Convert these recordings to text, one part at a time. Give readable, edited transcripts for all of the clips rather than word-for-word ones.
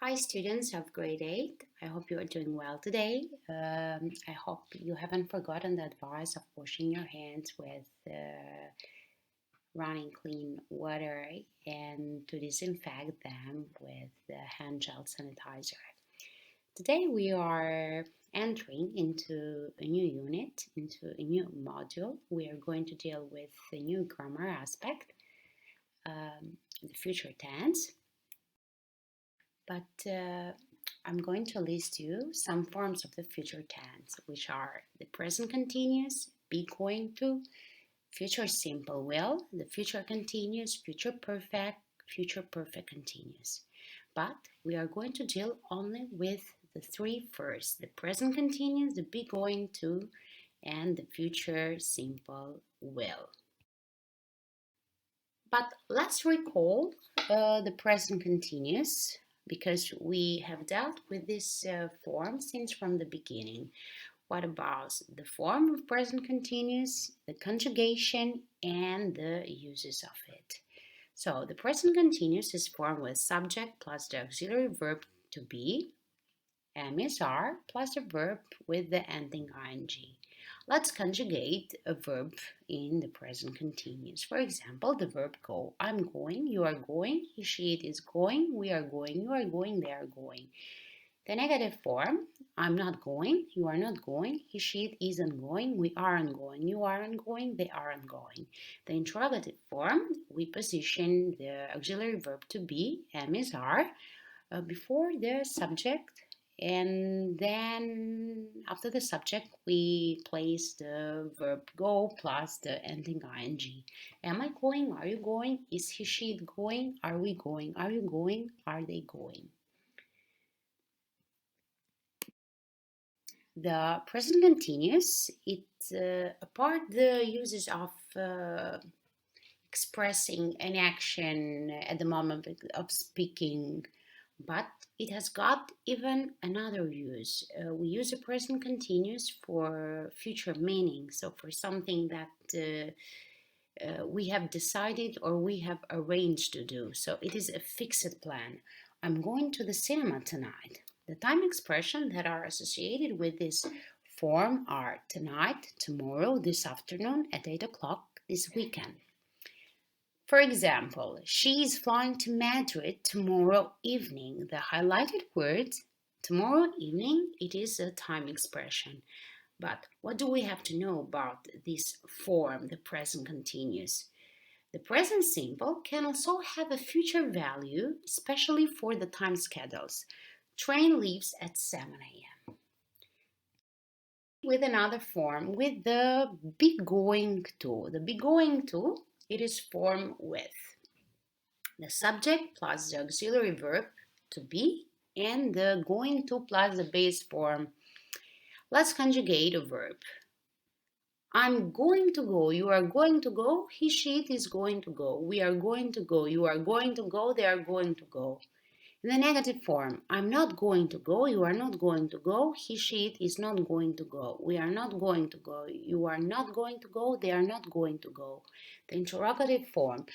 Hi students of grade 8. I hope you are doing well today. I hope you haven't forgotten the advice of washing your hands with running clean water and to disinfect them with the hand gel sanitizer. Today we are entering into a new unit, into a new module. We are going to deal with a new grammar aspect, the future tense. But I'm going to list you some forms of the future tense, which are the present continuous, be going to, future simple will, the future continuous, future perfect continuous. But we are going to deal only with the three first, the present continuous, the be going to, and the future simple will. But let's recall the present continuous because we have dealt with this form since from the beginning. What about the form of present continuous, the conjugation, and the uses of it? So the present continuous is formed with subject plus the auxiliary verb to be, am is are, plus the verb with the ending ing. Let's conjugate a verb in the present continuous. For example, the verb go. I'm going, you are going, he, she, it is going, we are going, you are going, they are going. The negative form, I'm not going, you are not going, he, she, it isn't going, we aren't going, you aren't going, they aren't going. The interrogative form, we position the auxiliary verb to be, am is are, before the subject, and then after the subject we place the verb go plus the ending ing. Am I going? Are you going? Is he, she, it going? Are we going? Are you going? Are they going? The present continuous, it apart the uses of expressing an action at the moment of speaking, but it has got even another use. We use a present continuous for future meaning, so for something that we have decided or we have arranged to do. So it is a fixed plan. I'm going to the cinema tonight. The time expressions that are associated with this form are tonight, tomorrow, this afternoon, at 8 o'clock, this weekend. For example, she is flying to Madrid tomorrow evening. The highlighted words, tomorrow evening, it is a time expression. But what do we have to know about this form, the present continuous? The present simple can also have a future value, especially for the time schedules. Train leaves at 7 a.m. With another form, with the be going to. The be going to, it is formed with the subject plus the auxiliary verb to be and the going to plus the base form. Let's conjugate a verb. I'm going to go, you are going to go, he, she, it is going to go, we are going to go, you are going to go, they are going to go. In the negative form, I'm not going to go, you are not going to go, he, she, it is not going to go, we are not going to go, you are not going to go, they are not going to go. The interrogative form,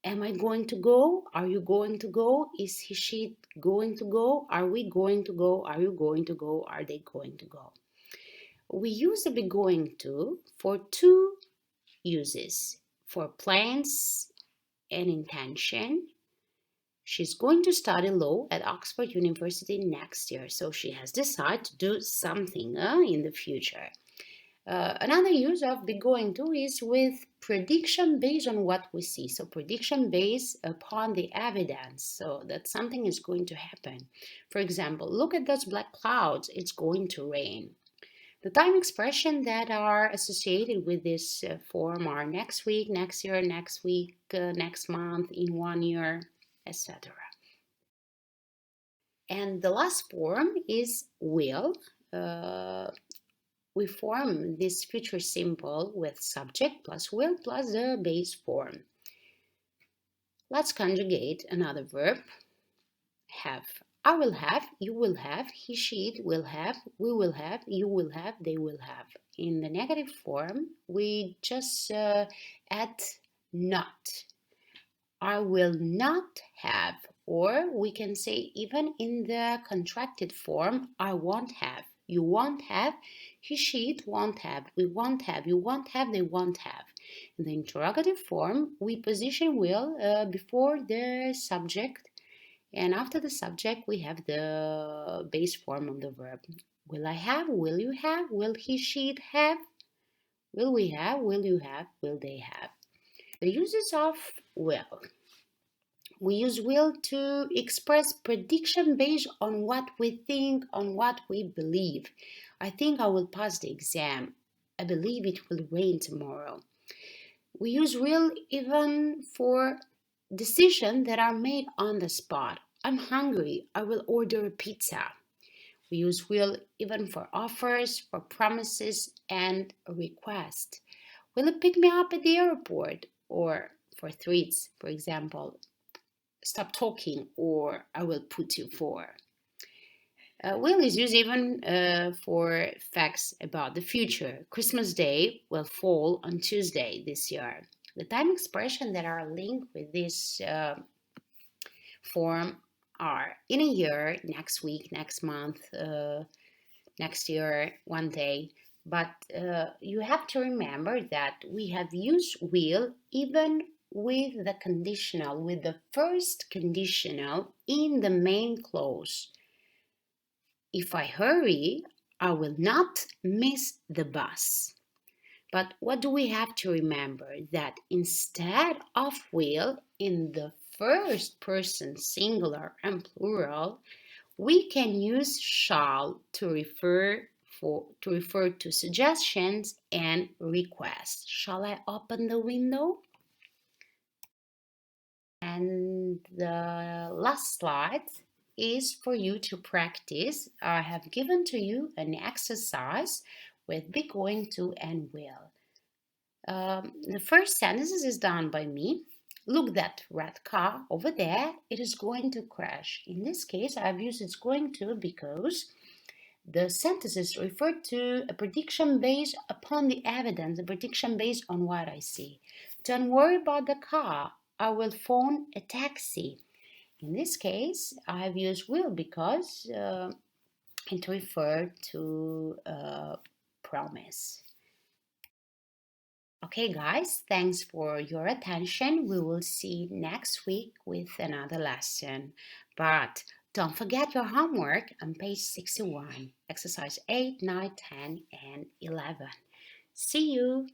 am I going to go? Are you going to go? Is he, she going to go? Are we going to go? Are you going to go? Are they going to go? We use the be going to for two uses, for plans and intention. She's going to study law at Oxford University next year, so she has decided to do something in the future. Another use of be going to is with prediction based on what we see. So prediction based upon the evidence, so that something is going to happen. For example, look at those black clouds, it's going to rain. The time expressions that are associated with this form are next week, next year, next week, next month, in 1 year, etc. And the last form is will. We form this future simple with subject plus will plus the base form. Let's conjugate another verb, have. I will have, you will have, he, she, it will have, we will have, you will have, they will have. In the negative form, we just add not. I will not have, Or we can say even in the contracted form, I won't have, you won't have, he, she, it won't have, we won't have, you won't have, they won't have. In the interrogative form, we position will before the subject, and after the subject we have the base form of the verb. Will I have, will you have, will he, she, it have, will we have, will you have, will they have. The uses of will. We use will to express prediction based on what we think, on what we believe. I think I will pass the exam. I believe it will rain tomorrow. We use will even for decisions that are made on the spot. I'm hungry. I will order a pizza. We use will even for offers, for promises, and a request. Will you pick me up at the airport? Or for threats, for example, stop talking or I will put you for. Will is used even for facts about the future. Christmas Day will fall on Tuesday this year. The time expressions that are linked with this form are in a year, next week, next month, next year, one day. But you have to remember that we have used will even with the conditional, with the first conditional in the main clause. If I hurry, I will not miss the bus. But what do we have to remember? That instead of will in the first person singular and plural, we can use shall to refer to suggestions and requests. Shall I open the window? And the last slide is for you to practice. I have given to you an exercise with be, going to, and will. The first sentence is done by me. Look, that red car over there, it is going to crash. In this case, I've used it's going to because the sentences refer to a prediction based upon the evidence, a prediction based on what I see. Don't worry about the car. I will phone a taxi. In this case, I have used will because it refers to a promise. Okay, guys, thanks for your attention. We will see next week with another lesson. But don't forget your homework on page 61, exercise 8, 9, 10, and 11. See you.